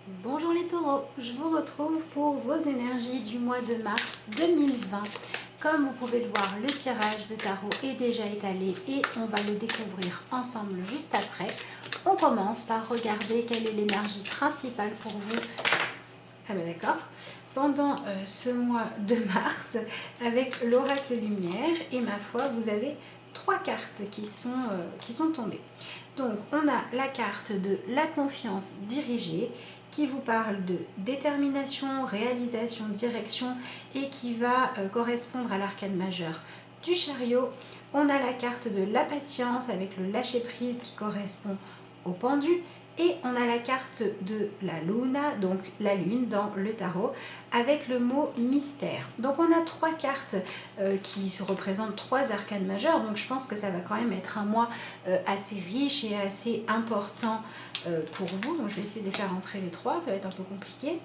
Bonjour les taureaux, je vous retrouve pour vos énergies du mois de mars 2020. Comme vous pouvez le voir, le tirage de tarot est déjà étalé et on va le découvrir ensemble juste après. On commence par regarder quelle est l'énergie principale pour vous. Ah ben d'accord. Pendant ce mois de mars, avec l'oracle lumière, et ma foi, vous avez 3 cartes qui sont tombées. Donc, on a la carte de la confiance dirigée qui vous parle de détermination, réalisation, direction et qui va correspondre à l'arcane majeur du chariot. On a la carte de la patience avec le lâcher-prise qui correspond au pendu. Et on a la carte de la Luna, donc la lune dans le tarot, avec le mot mystère. Donc on a 3 cartes qui se représentent 3 arcanes majeurs. Donc je pense que ça va quand même être un mois assez riche et assez important pour vous. Donc je vais essayer de les faire entrer les 3, ça va être un peu compliqué.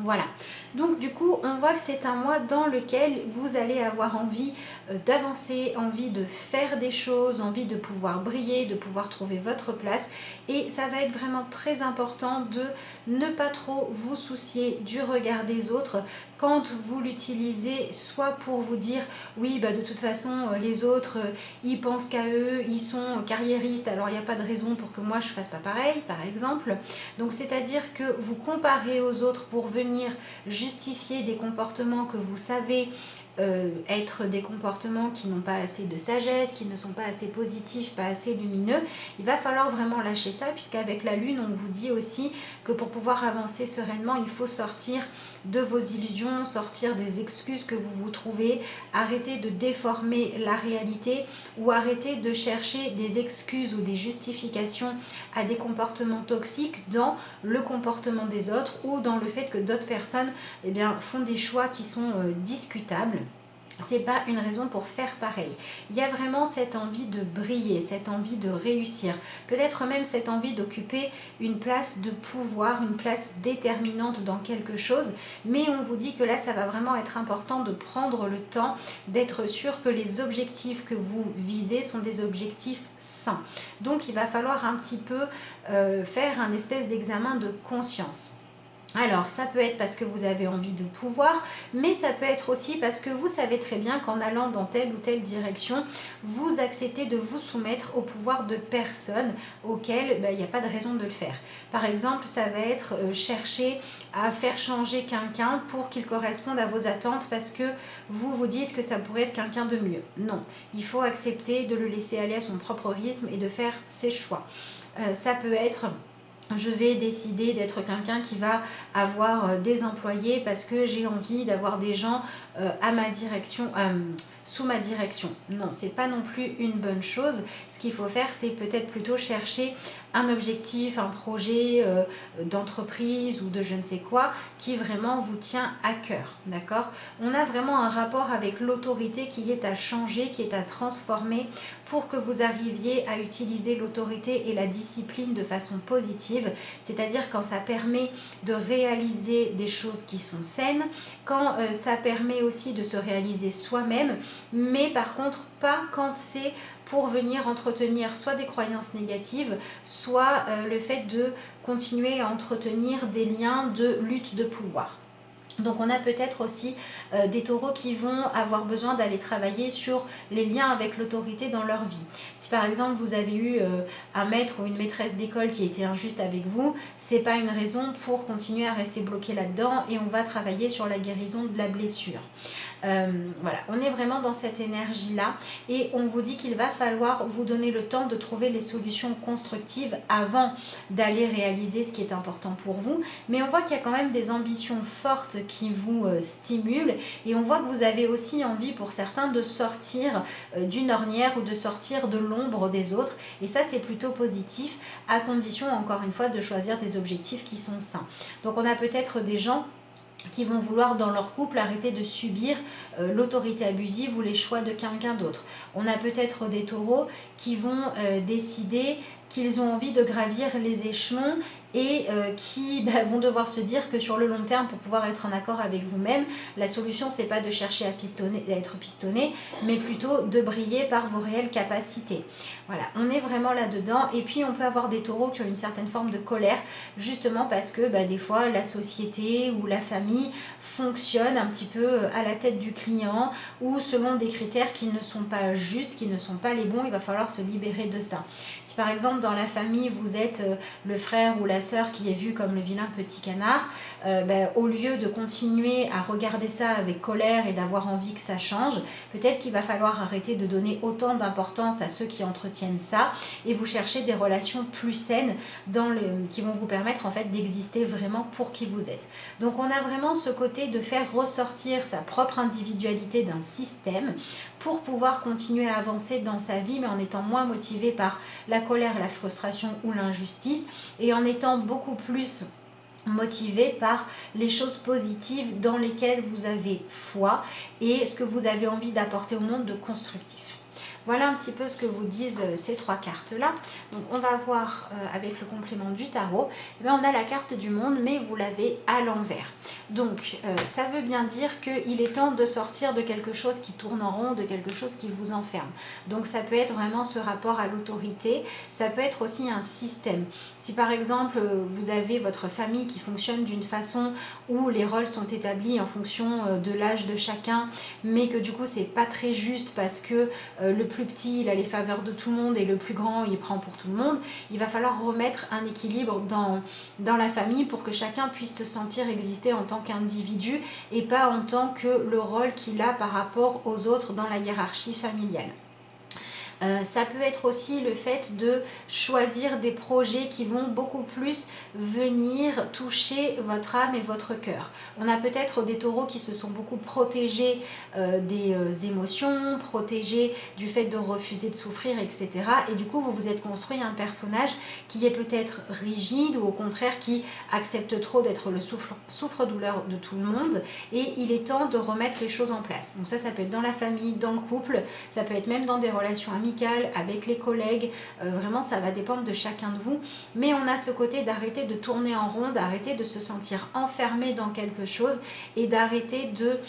Voilà, donc du coup on voit que c'est un mois dans lequel vous allez avoir envie d'avancer, envie de faire des choses, envie de pouvoir briller, de pouvoir trouver votre place, et ça va être vraiment très important de ne pas trop vous soucier du regard des autres quand vous l'utilisez, soit pour vous dire oui bah de toute façon les autres ils pensent qu'à eux, ils sont carriéristes, alors il n'y a pas de raison pour que moi je fasse pas pareil par exemple. Donc c'est-à-dire que vous comparez aux autres pour venir justifier des comportements que vous savez être des comportements qui n'ont pas assez de sagesse, qui ne sont pas assez positifs, pas assez lumineux. Il va falloir vraiment lâcher ça, puisqu'avec la lune, on vous dit aussi que pour pouvoir avancer sereinement, il faut sortir de vos illusions, sortir des excuses que vous vous trouvez, arrêter de déformer la réalité ou arrêter de chercher des excuses ou des justifications à des comportements toxiques dans le comportement des autres ou dans le fait que d'autres personnes font des choix qui sont discutables. C'est pas une raison pour faire pareil. Il y a vraiment cette envie de briller, cette envie de réussir, peut-être même cette envie d'occuper une place de pouvoir, une place déterminante dans quelque chose, mais on vous dit que là ça va vraiment être important de prendre le temps d'être sûr que les objectifs que vous visez sont des objectifs sains. Donc il va falloir un petit peu faire un espèce d'examen de conscience. Alors, ça peut être parce que vous avez envie de pouvoir, mais ça peut être aussi parce que vous savez très bien qu'en allant dans telle ou telle direction, vous acceptez de vous soumettre au pouvoir de personnes auxquelles il n'y a pas de raison de le faire. Par exemple, ça va être chercher à faire changer quelqu'un pour qu'il corresponde à vos attentes parce que vous vous dites que ça pourrait être quelqu'un de mieux. Non, il faut accepter de le laisser aller à son propre rythme et de faire ses choix. Ça peut être je vais décider d'être quelqu'un qui va avoir des employés parce que j'ai envie d'avoir des gens à ma direction, sous ma direction. Non, c'est pas non plus une bonne chose. Ce qu'il faut faire, c'est peut-être plutôt chercher un objectif, un projet d'entreprise ou de je ne sais quoi qui vraiment vous tient à cœur, d'accord? On a vraiment un rapport avec l'autorité qui est à changer, qui est à transformer pour que vous arriviez à utiliser l'autorité et la discipline de façon positive, c'est-à-dire quand ça permet de réaliser des choses qui sont saines, quand ça permet aussi de se réaliser soi-même, mais par contre pas quand c'est pour venir entretenir soit des croyances négatives, soit le fait de continuer à entretenir des liens de lutte de pouvoir. Donc on a peut-être aussi des taureaux qui vont avoir besoin d'aller travailler sur les liens avec l'autorité dans leur vie. Si par exemple vous avez eu un maître ou une maîtresse d'école qui était injuste avec vous, c'est pas une raison pour continuer à rester bloqué là-dedans et on va travailler sur la guérison de la blessure. Voilà, on est vraiment dans cette énergie-là et on vous dit qu'il va falloir vous donner le temps de trouver les solutions constructives avant d'aller réaliser ce qui est important pour vous. Mais on voit qu'il y a quand même des ambitions fortes qui vous stimulent et on voit que vous avez aussi envie pour certains de sortir d'une ornière ou de sortir de l'ombre des autres et ça c'est plutôt positif à condition encore une fois de choisir des objectifs qui sont sains. Donc on a peut-être des gens qui vont vouloir dans leur couple arrêter de subir l'autorité abusive ou les choix de quelqu'un d'autre. On a peut-être des taureaux qui vont décider qu'ils ont envie de gravir les échelons et qui vont devoir se dire que sur le long terme, pour pouvoir être en accord avec vous-même, la solution c'est pas de chercher à être pistonné, mais plutôt de briller par vos réelles capacités. Voilà, on est vraiment là-dedans. Et puis on peut avoir des taureaux qui ont une certaine forme de colère, justement parce que des fois la société ou la famille fonctionne un petit peu à la tête du client ou selon des critères qui ne sont pas justes, qui ne sont pas les bons. Il va falloir se libérer de ça. Si par exemple dans la famille vous êtes le frère ou la sœur qui est vu comme le vilain petit canard, au lieu de continuer à regarder ça avec colère et d'avoir envie que ça change, peut-être qu'il va falloir arrêter de donner autant d'importance à ceux qui entretiennent ça et vous chercher des relations plus saines qui vont vous permettre en fait d'exister vraiment pour qui vous êtes. Donc on a vraiment ce côté de faire ressortir sa propre individualité d'un système pour pouvoir continuer à avancer dans sa vie, mais en étant moins motivé par la colère, la frustration ou l'injustice, et en étant beaucoup plus motivé par les choses positives dans lesquelles vous avez foi et ce que vous avez envie d'apporter au monde de constructif. Voilà un petit peu ce que vous disent ces trois cartes-là. Donc on va voir avec le complément du tarot. On a la carte du monde, mais vous l'avez à l'envers. Donc ça veut bien dire qu'il est temps de sortir de quelque chose qui tourne en rond, de quelque chose qui vous enferme. Donc ça peut être vraiment ce rapport à l'autorité. Ça peut être aussi un système. Si par exemple vous avez votre famille qui fonctionne d'une façon où les rôles sont établis en fonction de l'âge de chacun, mais que du coup c'est pas très juste parce que le plus petit il a les faveurs de tout le monde et le plus grand il prend pour tout le monde, il va falloir remettre un équilibre dans la famille pour que chacun puisse se sentir exister en tant qu'individu et pas en tant que le rôle qu'il a par rapport aux autres dans la hiérarchie familiale. Ça peut être aussi le fait de choisir des projets qui vont beaucoup plus venir toucher votre âme et votre cœur. On a peut-être des taureaux qui se sont beaucoup protégés des émotions, protégés du fait de refuser de souffrir, etc. Et du coup, vous vous êtes construit un personnage qui est peut-être rigide ou au contraire qui accepte trop d'être le souffre-douleur de tout le monde. Et il est temps de remettre les choses en place. Donc ça peut être dans la famille, dans le couple, ça peut être même dans des relations amicales, avec les collègues, vraiment ça va dépendre de chacun de vous, mais on a ce côté d'arrêter de tourner en rond, d'arrêter de se sentir enfermé dans quelque chose et d'arrêter de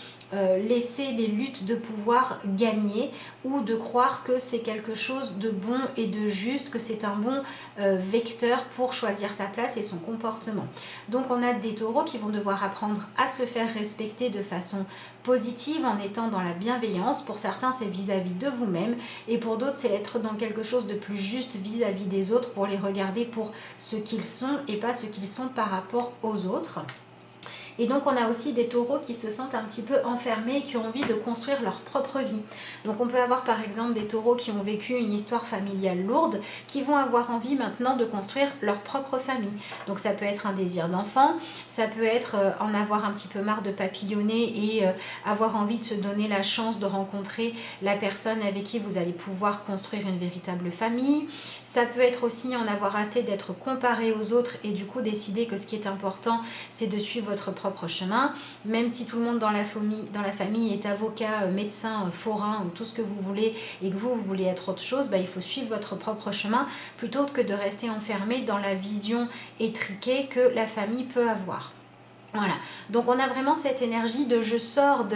laisser les luttes de pouvoir gagner ou de croire que c'est quelque chose de bon et de juste, que c'est un bon vecteur pour choisir sa place et son comportement. Donc on a des taureaux qui vont devoir apprendre à se faire respecter de façon positive en étant dans la bienveillance. Pour certains c'est vis-à-vis de vous-même et pour d'autres c'est être dans quelque chose de plus juste vis-à-vis des autres pour les regarder pour ce qu'ils sont et pas ce qu'ils sont par rapport aux autres. Et donc on a aussi des taureaux qui se sentent un petit peu enfermés et qui ont envie de construire leur propre vie. Donc on peut avoir par exemple des taureaux qui ont vécu une histoire familiale lourde, qui vont avoir envie maintenant de construire leur propre famille. Donc ça peut être un désir d'enfant, ça peut être en avoir un petit peu marre de papillonner et avoir envie de se donner la chance de rencontrer la personne avec qui vous allez pouvoir construire une véritable famille. Ça peut être aussi en avoir assez d'être comparé aux autres et du coup décider que ce qui est important c'est de suivre votre propre chemin, même si tout le monde dans la famille est avocat, médecin, forain ou tout ce que vous voulez et que vous voulez être autre chose, il faut suivre votre propre chemin plutôt que de rester enfermé dans la vision étriquée que la famille peut avoir. Voilà, donc on a vraiment cette énergie de je sors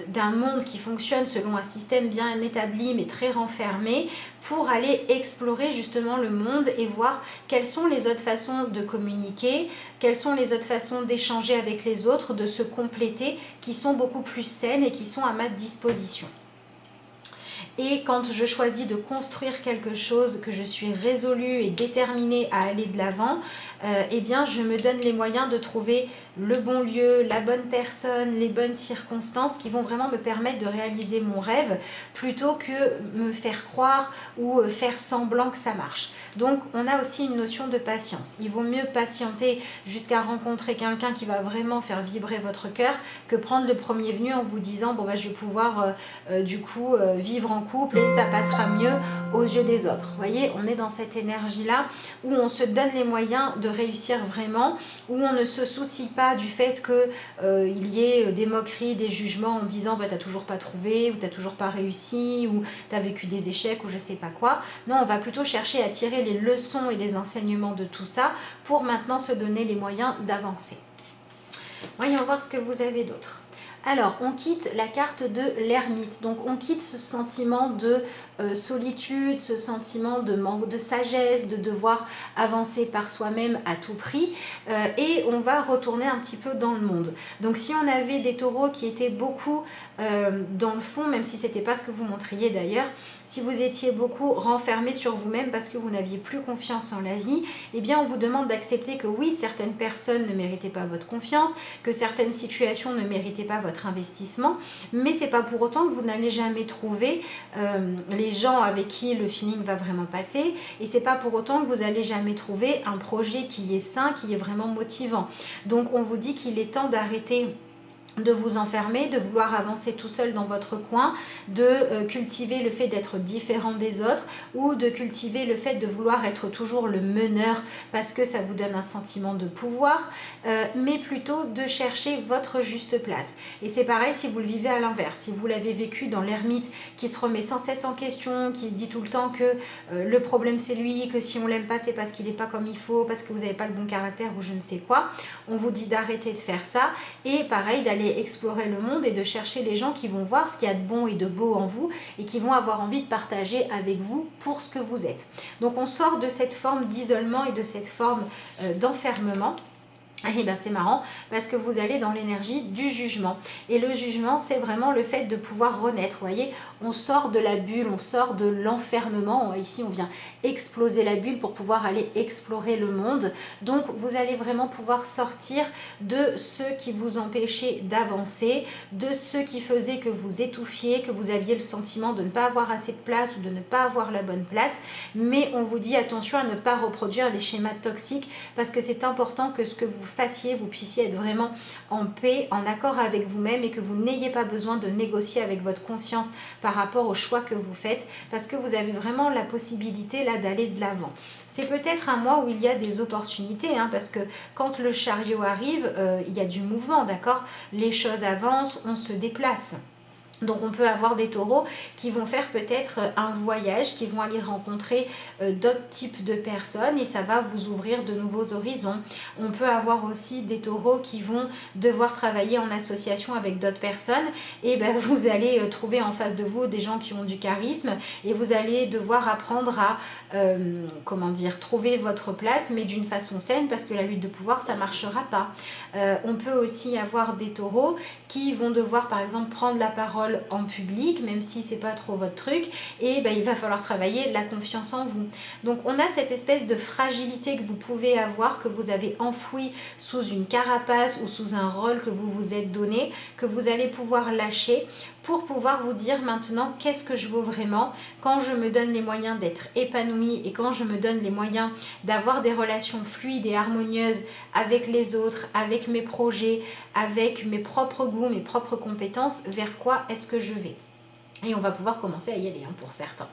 d'un monde qui fonctionne selon un système bien établi mais très renfermé pour aller explorer justement le monde et voir quelles sont les autres façons de communiquer, quelles sont les autres façons d'échanger avec les autres, de se compléter, qui sont beaucoup plus saines et qui sont à ma disposition. Et quand je choisis de construire quelque chose, que je suis résolue et déterminée à aller de l'avant, eh bien je me donne les moyens de trouver le bon lieu, la bonne personne, les bonnes circonstances qui vont vraiment me permettre de réaliser mon rêve plutôt que me faire croire ou faire semblant que ça marche. Donc on a aussi une notion de patience. Il vaut mieux patienter jusqu'à rencontrer quelqu'un qui va vraiment faire vibrer votre cœur que prendre le premier venu en vous disant bon je vais pouvoir vivre en couple et ça passera mieux aux yeux des autres. Vous voyez, on est dans cette énergie-là où on se donne les moyens de réussir vraiment, où on ne se soucie pas du fait qu'il y ait des moqueries, des jugements en disant bah, t'as toujours pas trouvé, ou t'as toujours pas réussi, ou t'as vécu des échecs, ou je sais pas quoi. Non, on va plutôt chercher à tirer les leçons et les enseignements de tout ça pour maintenant se donner les moyens d'avancer. Voyons voir ce que vous avez d'autre. Alors, on quitte la carte de l'ermite. Donc, on quitte ce sentiment de solitude, ce sentiment de manque de sagesse, de devoir avancer par soi-même à tout prix. Et on va retourner un petit peu dans le monde. Donc, si on avait des taureaux qui étaient beaucoup dans le fond, même si ce n'était pas ce que vous montriez d'ailleurs, si vous étiez beaucoup renfermé sur vous-même parce que vous n'aviez plus confiance en la vie, eh bien, on vous demande d'accepter que oui, certaines personnes ne méritaient pas votre confiance, que certaines situations ne méritaient pas votre investissement, mais c'est pas pour autant que vous n'allez jamais trouver les gens avec qui le feeling va vraiment passer, et c'est pas pour autant que vous allez jamais trouver un projet qui est sain, qui est vraiment motivant. Donc on vous dit qu'il est temps d'arrêter de vous enfermer, de vouloir avancer tout seul dans votre coin, de cultiver le fait d'être différent des autres ou de cultiver le fait de vouloir être toujours le meneur parce que ça vous donne un sentiment de pouvoir, mais plutôt de chercher votre juste place. Et c'est pareil si vous le vivez à l'inverse, si vous l'avez vécu dans l'ermite qui se remet sans cesse en question, qui se dit tout le temps que le problème c'est lui, que si on l'aime pas c'est parce qu'il n'est pas comme il faut, parce que vous n'avez pas le bon caractère ou je ne sais quoi, on vous dit d'arrêter de faire ça et pareil d'aller explorer le monde et de chercher les gens qui vont voir ce qu'il y a de bon et de beau en vous et qui vont avoir envie de partager avec vous pour ce que vous êtes. Donc on sort de cette forme d'isolement et de cette forme d'enfermement. Et bien c'est marrant parce que vous allez dans l'énergie du jugement. Et le jugement, c'est vraiment le fait de pouvoir renaître. Vous voyez, on sort de la bulle, on sort de l'enfermement. Ici, on vient exploser la bulle pour pouvoir aller explorer le monde. Donc, vous allez vraiment pouvoir sortir de ce qui vous empêchait d'avancer, de ce qui faisait que vous étouffiez, que vous aviez le sentiment de ne pas avoir assez de place ou de ne pas avoir la bonne place. Mais on vous dit attention à ne pas reproduire les schémas toxiques parce que c'est important que ce que vous fassiez, vous puissiez être vraiment en paix, en accord avec vous-même et que vous n'ayez pas besoin de négocier avec votre conscience par rapport au choix que vous faites parce que vous avez vraiment la possibilité là d'aller de l'avant. C'est peut-être un mois où il y a des opportunités parce que quand le chariot arrive, il y a du mouvement, d'accord? Les choses avancent, on se déplace. Donc on peut avoir des taureaux qui vont faire peut-être un voyage, qui vont aller rencontrer d'autres types de personnes et ça va vous ouvrir de nouveaux horizons. On peut avoir aussi des taureaux qui vont devoir travailler en association avec d'autres personnes et vous allez trouver en face de vous des gens qui ont du charisme et vous allez devoir apprendre à trouver votre place mais d'une façon saine parce que la lutte de pouvoir ça ne marchera pas. On peut aussi avoir des taureaux qui vont devoir par exemple prendre la parole en public, même si c'est pas trop votre truc, et il va falloir travailler la confiance en vous. Donc on a cette espèce de fragilité que vous pouvez avoir, que vous avez enfouie sous une carapace ou sous un rôle que vous vous êtes donné, que vous allez pouvoir lâcher pour pouvoir vous dire maintenant qu'est-ce que je vaux vraiment quand je me donne les moyens d'être épanouie et quand je me donne les moyens d'avoir des relations fluides et harmonieuses avec les autres, avec mes projets, avec mes propres goûts, mes propres compétences, vers quoi est-ce que je vais? Et on va pouvoir commencer à y aller pour certains.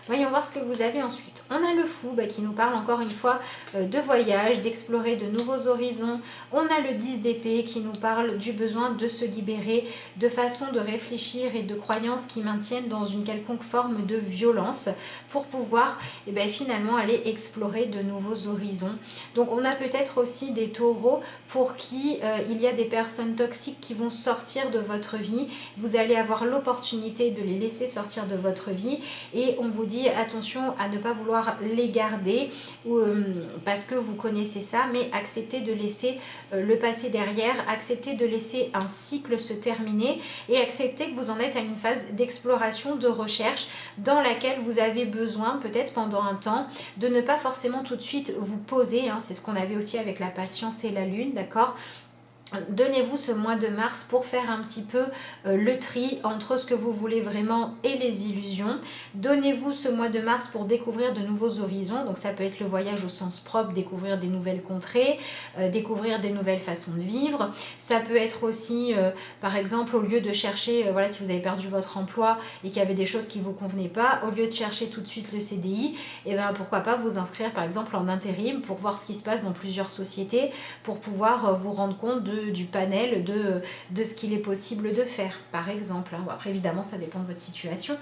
Voyons voir ce que vous avez ensuite. On a le fou qui nous parle encore une fois de voyage, d'explorer de nouveaux horizons. On a le 10 d'épée qui nous parle du besoin de se libérer, de façon de réfléchir et de croyances qui maintiennent dans une quelconque forme de violence pour pouvoir finalement aller explorer de nouveaux horizons. Donc on a peut-être aussi des taureaux pour qui il y a des personnes toxiques qui vont sortir de votre vie. Vous allez avoir l'opportunité de les laisser sortir de votre vie et on vous dit attention à ne pas vouloir les garder parce que vous connaissez ça, mais acceptez de laisser le passé derrière, acceptez de laisser un cycle se terminer et acceptez que vous en êtes à une phase d'exploration, de recherche dans laquelle vous avez besoin peut-être pendant un temps de ne pas forcément tout de suite vous poser, c'est ce qu'on avait aussi avec la patience et la lune, d'accord ? donnez-vous ce mois de mars pour faire un petit peu le tri entre ce que vous voulez vraiment et les illusions. Donnez-vous ce mois de mars pour découvrir de nouveaux horizons. Donc ça peut être le voyage au sens propre, découvrir des nouvelles contrées, découvrir des nouvelles façons de vivre. Ça peut être aussi, par exemple, au lieu de chercher, voilà, si vous avez perdu votre emploi et qu'il y avait des choses qui ne vous convenaient pas, au lieu de chercher tout de suite le CDI, et ben pourquoi pas vous inscrire par exemple en intérim pour voir ce qui se passe dans plusieurs sociétés, pour pouvoir vous rendre compte du panel de ce qu'il est possible de faire, par exemple. Bon, après, évidemment, ça dépend de votre situation.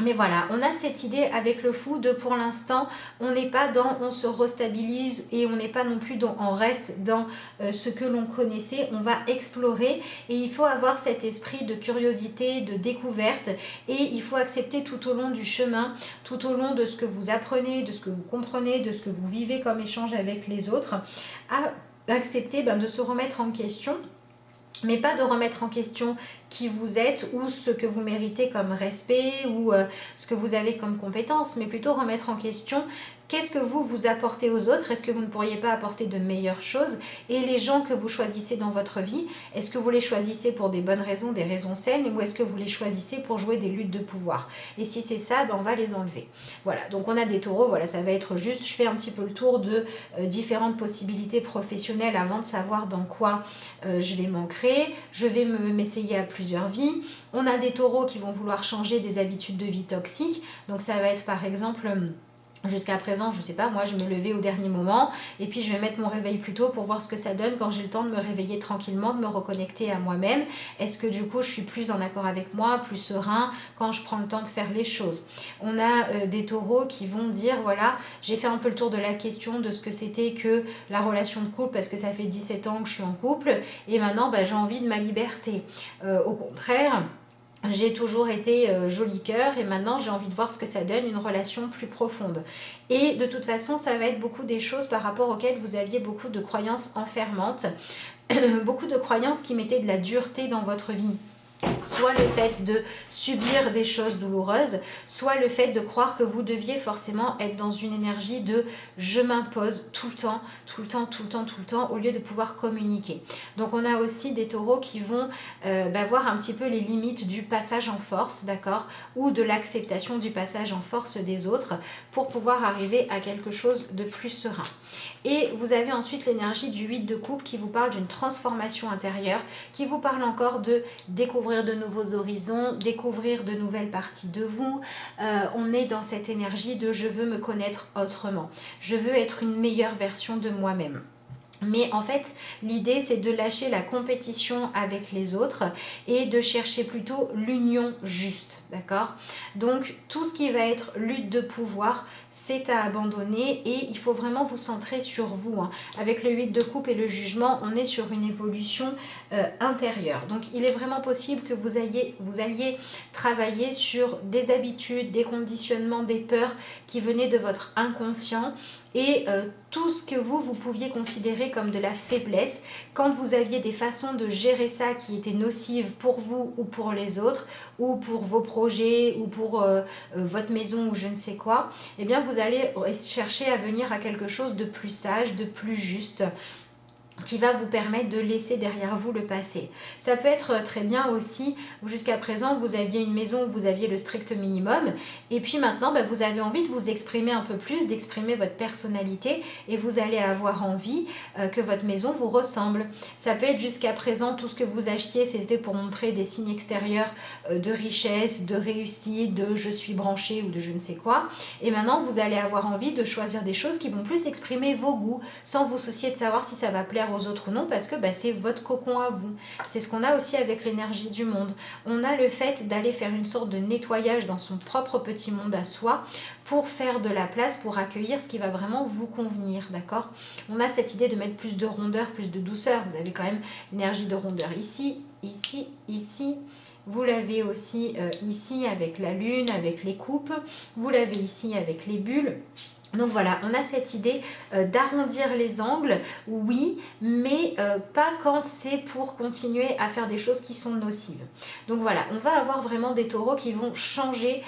Mais voilà, on a cette idée avec le fou de pour l'instant, on n'est pas dans on se restabilise et on n'est pas non plus dans on reste dans ce que l'on connaissait, on va explorer et il faut avoir cet esprit de curiosité, de découverte et il faut accepter tout au long du chemin, tout au long de ce que vous apprenez, de ce que vous comprenez, de ce que vous vivez comme échange avec les autres, à accepter de se remettre en question. Mais pas de remettre en question qui vous êtes ou ce que vous méritez comme respect ou ce que vous avez comme compétence, mais plutôt remettre en question qu'est-ce que vous apportez aux autres, est-ce que vous ne pourriez pas apporter de meilleures choses et les gens que vous choisissez dans votre vie, est-ce que vous les choisissez pour des bonnes raisons, des raisons saines ou est-ce que vous les choisissez pour jouer des luttes de pouvoir? Et si c'est ça, on va les enlever. Voilà, donc on a des taureaux, voilà, ça va être juste, je fais un petit peu le tour de différentes possibilités professionnelles avant de savoir dans quoi je vais m'ancrer, je vais m'essayer à plusieurs vies. On a des taureaux qui vont vouloir changer des habitudes de vie toxiques, donc ça va être par exemple... Jusqu'à présent, je ne sais pas, moi je me levais au dernier moment et puis je vais mettre mon réveil plus tôt pour voir ce que ça donne quand j'ai le temps de me réveiller tranquillement, de me reconnecter à moi-même. Est-ce que du coup je suis plus en accord avec moi, plus serein quand je prends le temps de faire les choses? On a des taureaux qui vont dire, voilà, j'ai fait un peu le tour de la question de ce que c'était que la relation de couple parce que ça fait 17 ans que je suis en couple et maintenant j'ai envie de ma liberté. Au contraire... J'ai toujours été joli cœur et maintenant j'ai envie de voir ce que ça donne, une relation plus profonde. Et de toute façon, ça va être beaucoup des choses par rapport auxquelles vous aviez beaucoup de croyances enfermantes, beaucoup de croyances qui mettaient de la dureté dans votre vie. Soit le fait de subir des choses douloureuses, soit le fait de croire que vous deviez forcément être dans une énergie de je m'impose tout le temps, tout le temps, tout le temps, tout le temps, au lieu de pouvoir communiquer. Donc on a aussi des taureaux qui vont voir un petit peu les limites du passage en force, d'accord, ou de l'acceptation du passage en force des autres pour pouvoir arriver à quelque chose de plus serein. Et vous avez ensuite l'énergie du 8 de coupe qui vous parle d'une transformation intérieure, qui vous parle encore de découvrir de nouveaux horizons, découvrir de nouvelles parties de vous. On est dans cette énergie de je veux me connaître autrement. Je veux être une meilleure version de moi-même. Mais en fait, l'idée, c'est de lâcher la compétition avec les autres et de chercher plutôt l'union juste, d'accord? Donc, tout ce qui va être lutte de pouvoir, c'est à abandonner et il faut vraiment vous centrer sur vous. Avec le 8 de coupe et le jugement, on est sur une évolution intérieure. Donc, il est vraiment possible que vous alliez travailler sur des habitudes, des conditionnements, des peurs qui venaient de votre inconscient et tout ce que vous pouviez considérer comme de la faiblesse, quand vous aviez des façons de gérer ça qui étaient nocives pour vous ou pour les autres, ou pour vos projets, ou pour votre maison ou je ne sais quoi, eh bien vous allez chercher à venir à quelque chose de plus sage, de plus juste, qui va vous permettre de laisser derrière vous le passé. Ça peut être très bien aussi, jusqu'à présent vous aviez une maison où vous aviez le strict minimum et puis maintenant vous avez envie de vous exprimer un peu plus, d'exprimer votre personnalité et vous allez avoir envie que votre maison vous ressemble. Ça peut être jusqu'à présent tout ce que vous achetiez c'était pour montrer des signes extérieurs de richesse, de réussite, de je suis branché ou de je ne sais quoi et maintenant vous allez avoir envie de choisir des choses qui vont plus exprimer vos goûts sans vous soucier de savoir si ça va plaire aux autres ou non parce que c'est votre cocon à vous. C'est ce qu'on a aussi avec l'énergie du monde. On a le fait d'aller faire une sorte de nettoyage dans son propre petit monde à soi pour faire de la place, pour accueillir ce qui va vraiment vous convenir, d'accord? On a cette idée de mettre plus de rondeur, plus de douceur. Vous avez quand même l'énergie de rondeur ici, ici, ici. Vous l'avez aussi ici avec la lune, avec les coupes. Vous l'avez ici avec les bulles. Donc voilà, on a cette idée d'arrondir les angles, oui, mais pas quand c'est pour continuer à faire des choses qui sont nocives. Donc voilà, on va avoir vraiment des taureaux qui vont changer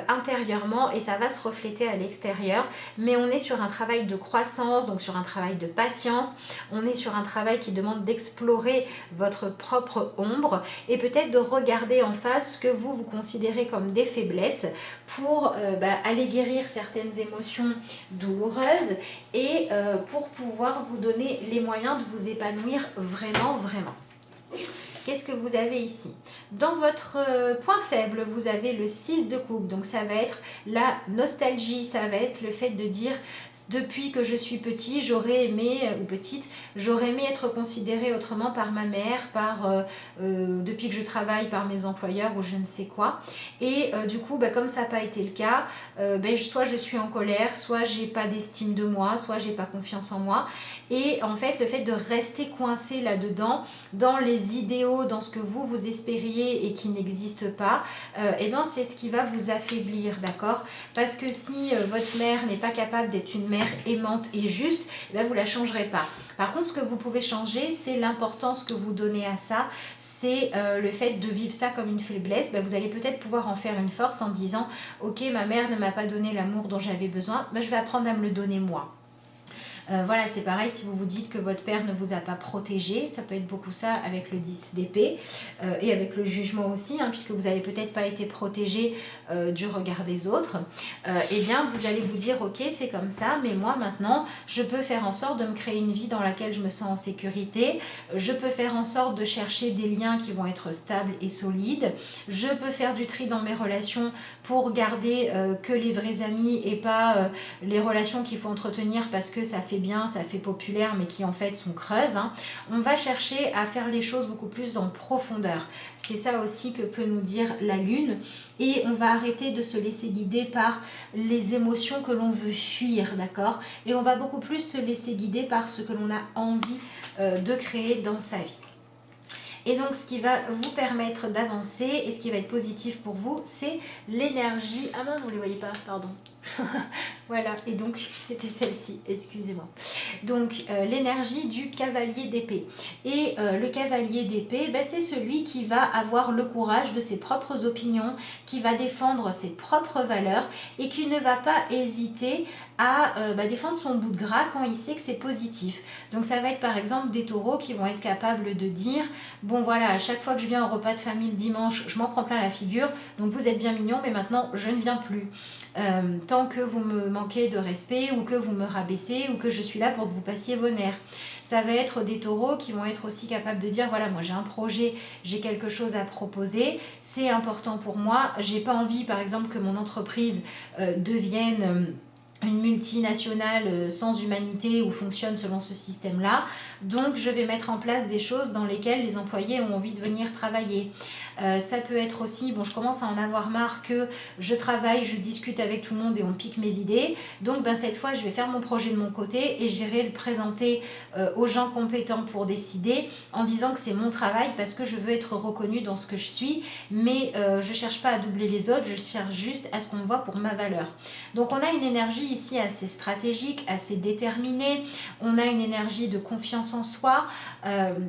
intérieurement et ça va se refléter à l'extérieur. Mais on est sur un travail de croissance, donc sur un travail de patience. On est sur un travail qui demande d'explorer votre propre ombre et peut-être de regarder en face ce que vous considérez comme des faiblesses pour aller guérir certaines émotions douloureuses et pour pouvoir vous donner les moyens de vous épanouir vraiment, vraiment. Qu'est-ce que vous avez ici? Dans votre point faible, vous avez le 6 de coupe. Donc ça va être la nostalgie, ça va être le fait de dire depuis que je suis petit, j'aurais aimé, ou petite, j'aurais aimé être considérée autrement par ma mère, depuis que je travaille par mes employeurs ou je ne sais quoi. Et du coup, comme ça n'a pas été le cas, soit je suis en colère, soit j'ai pas d'estime de moi, soit j'ai pas confiance en moi. Et en fait, le fait de rester coincé là-dedans, dans les idéaux, dans ce que vous espériez et qui n'existe pas, c'est ce qui va vous affaiblir, d'accord? Parce que si votre mère n'est pas capable d'être une mère aimante et juste, vous la changerez pas. Par contre, ce que vous pouvez changer, c'est l'importance que vous donnez à ça, c'est le fait de vivre ça comme une faiblesse. Vous allez peut-être pouvoir en faire une force en disant « Ok, ma mère ne m'a pas donné l'amour dont j'avais besoin, je vais apprendre à me le donner moi ». Voilà, c'est pareil si vous vous dites que votre père ne vous a pas protégé, ça peut être beaucoup ça avec le 10 d'épée et avec le jugement aussi, puisque vous n'avez peut-être pas été protégé du regard des autres. Vous allez vous dire ok, c'est comme ça, mais moi maintenant je peux faire en sorte de me créer une vie dans laquelle je me sens en sécurité, je peux faire en sorte de chercher des liens qui vont être stables et solides, je peux faire du tri dans mes relations pour garder que les vrais amis et pas les relations qu'il faut entretenir parce que ça fait bien, ça fait populaire, mais qui en fait sont creuses. On va chercher à faire les choses beaucoup plus en profondeur. C'est ça aussi que peut nous dire la lune. Et on va arrêter de se laisser guider par les émotions que l'on veut fuir, d'accord? Et on va beaucoup plus se laisser guider par ce que l'on a envie de créer dans sa vie. Et donc, ce qui va vous permettre d'avancer et ce qui va être positif pour vous, c'est l'énergie... Ah mince, vous ne les voyez pas, pardon. Voilà, et donc, c'était celle-ci, excusez-moi. Donc, l'énergie du cavalier d'épée. Et le cavalier d'épée, c'est celui qui va avoir le courage de ses propres opinions, qui va défendre ses propres valeurs et qui ne va pas hésiter à défendre son bout de gras quand il sait que c'est positif. Donc ça va être par exemple des taureaux qui vont être capables de dire bon voilà, à chaque fois que je viens au repas de famille le dimanche, je m'en prends plein la figure, donc vous êtes bien mignons, mais maintenant je ne viens plus. Tant que vous me manquez de respect ou que vous me rabaissez ou que je suis là pour que vous passiez vos nerfs. Ça va être des taureaux qui vont être aussi capables de dire voilà, moi j'ai un projet, j'ai quelque chose à proposer, c'est important pour moi, j'ai pas envie par exemple que mon entreprise devienne... une multinationale sans humanité ou fonctionne selon ce système-là. Donc, je vais mettre en place des choses dans lesquelles les employés ont envie de venir travailler. Ça peut être aussi, je commence à en avoir marre que je travaille, je discute avec tout le monde et on pique mes idées. Donc, cette fois, je vais faire mon projet de mon côté et j'irai le présenter aux gens compétents pour décider en disant que c'est mon travail parce que je veux être reconnue dans ce que je suis. Mais je ne cherche pas à doubler les autres, je cherche juste à ce qu'on me voit pour ma valeur. Donc, on a une énergie ici assez stratégique, assez déterminée. On a une énergie de confiance en soi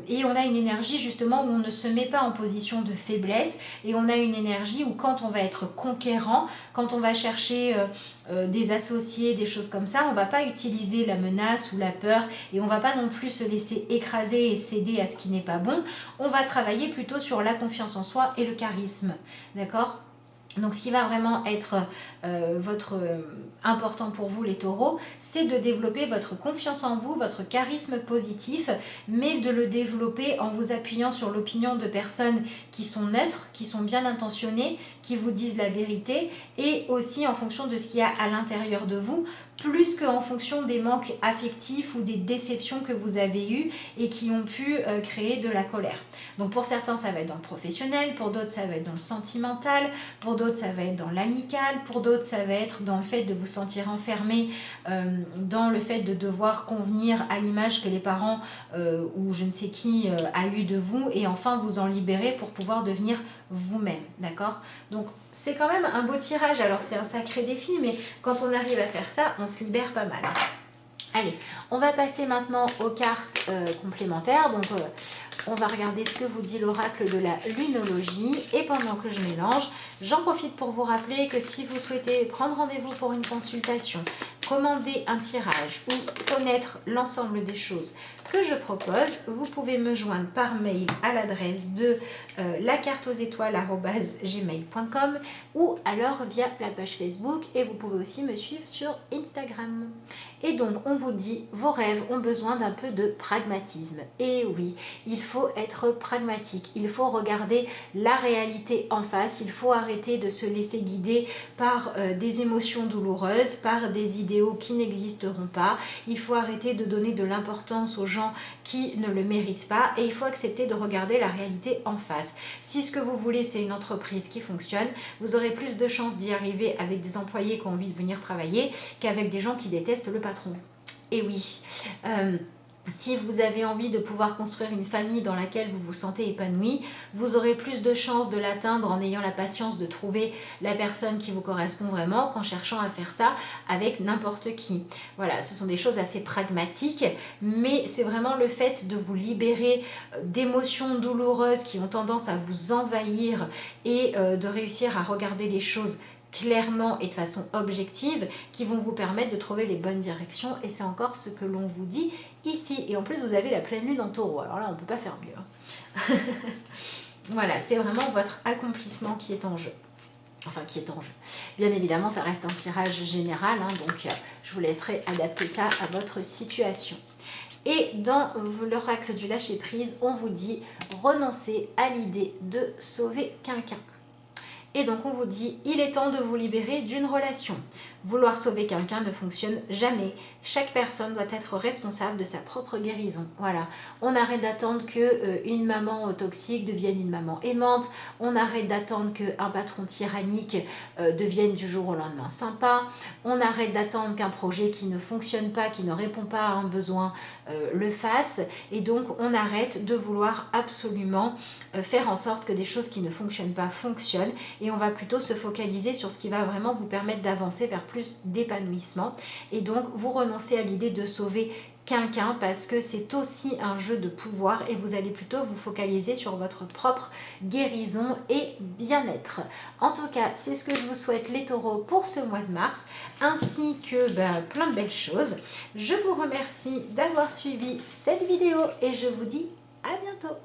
et on a une énergie justement où on ne se met pas en position de faiblesse et on a une énergie où quand on va être conquérant, quand on va chercher des associés, des choses comme ça, on ne va pas utiliser la menace ou la peur et on ne va pas non plus se laisser écraser et céder à ce qui n'est pas bon. On va travailler plutôt sur la confiance en soi et le charisme, d'accord ? Donc ce qui va vraiment être important pour vous les taureaux, c'est de développer votre confiance en vous, votre charisme positif, mais de le développer en vous appuyant sur l'opinion de personnes qui sont neutres, qui sont bien intentionnées, qui vous disent la vérité et aussi en fonction de ce qu'il y a à l'intérieur de vous, plus qu'en fonction des manques affectifs ou des déceptions que vous avez eues et qui ont pu créer de la colère. Donc pour certains, ça va être dans le professionnel, pour d'autres, ça va être dans le sentimental, pour d'autres, ça va être dans l'amical, pour d'autres, ça va être dans le fait de vous sentir enfermé, dans le fait de devoir convenir à l'image que les parents ou je ne sais qui a eu de vous et enfin vous en libérer pour pouvoir devenir vous-même, d'accord? Donc c'est quand même un beau tirage, alors c'est un sacré défi, mais quand on arrive à faire ça, on se libère pas mal. Allez, on va passer maintenant aux cartes complémentaires. Donc On va regarder ce que vous dit l'oracle de la lunologie. Et pendant que je mélange, j'en profite pour vous rappeler que si vous souhaitez prendre rendez-vous pour une consultation, commander un tirage ou connaître l'ensemble des choses que je propose, vous pouvez me joindre par mail à l'adresse de lacarteauxétoiles@gmail.com ou alors via la page Facebook, et vous pouvez aussi me suivre sur Instagram. Et donc on vous dit, vos rêves ont besoin d'un peu de pragmatisme. Et oui, il faut être pragmatique, il faut regarder la réalité en face, il faut arrêter de se laisser guider par des émotions douloureuses, par des idéaux qui n'existeront pas. Il faut arrêter de donner de l'importance aux gens qui ne le méritent pas, et il faut accepter de regarder la réalité en face. Si ce que vous voulez c'est une entreprise qui fonctionne, vous aurez plus de chances d'y arriver avec des employés qui ont envie de venir travailler qu'avec des gens qui détestent le patron. Et oui, si vous avez envie de pouvoir construire une famille dans laquelle vous vous sentez épanoui, vous aurez plus de chances de l'atteindre en ayant la patience de trouver la personne qui vous correspond vraiment qu'en cherchant à faire ça avec n'importe qui. Voilà, ce sont des choses assez pragmatiques, mais c'est vraiment le fait de vous libérer d'émotions douloureuses qui ont tendance à vous envahir et de réussir à regarder les choses clairement et de façon objective qui vont vous permettre de trouver les bonnes directions, et c'est encore ce que l'on vous dit ici. Et en plus vous avez la pleine lune en taureau, alors là on ne peut pas faire mieux. Voilà, c'est vraiment votre accomplissement qui est en jeu. Enfin, qui est en jeu. Bien évidemment, ça reste un tirage général, hein, donc je vous laisserai adapter ça à votre situation. Et dans l'oracle du lâcher-prise, on vous dit renoncer à l'idée de sauver quelqu'un. Et donc on vous dit, il est temps de vous libérer d'une relation. Vouloir sauver quelqu'un ne fonctionne jamais. Chaque personne doit être responsable de sa propre guérison. Voilà. On arrête d'attendre qu'une maman toxique devienne une maman aimante. On arrête d'attendre qu'un patron tyrannique devienne du jour au lendemain sympa. On arrête d'attendre qu'un projet qui ne fonctionne pas, qui ne répond pas à un besoin, le fasse. Et donc on arrête de vouloir absolument faire en sorte que des choses qui ne fonctionnent pas fonctionnent. Et on va plutôt se focaliser sur ce qui va vraiment vous permettre d'avancer vers plus d'épanouissement. Et donc vous renoncez à l'idée de sauver quelqu'un parce que c'est aussi un jeu de pouvoir, et vous allez plutôt vous focaliser sur votre propre guérison et bien-être. En tout cas, c'est ce que je vous souhaite les taureaux pour ce mois de mars, ainsi que plein de belles choses. Je vous remercie d'avoir suivi cette vidéo et je vous dis à bientôt.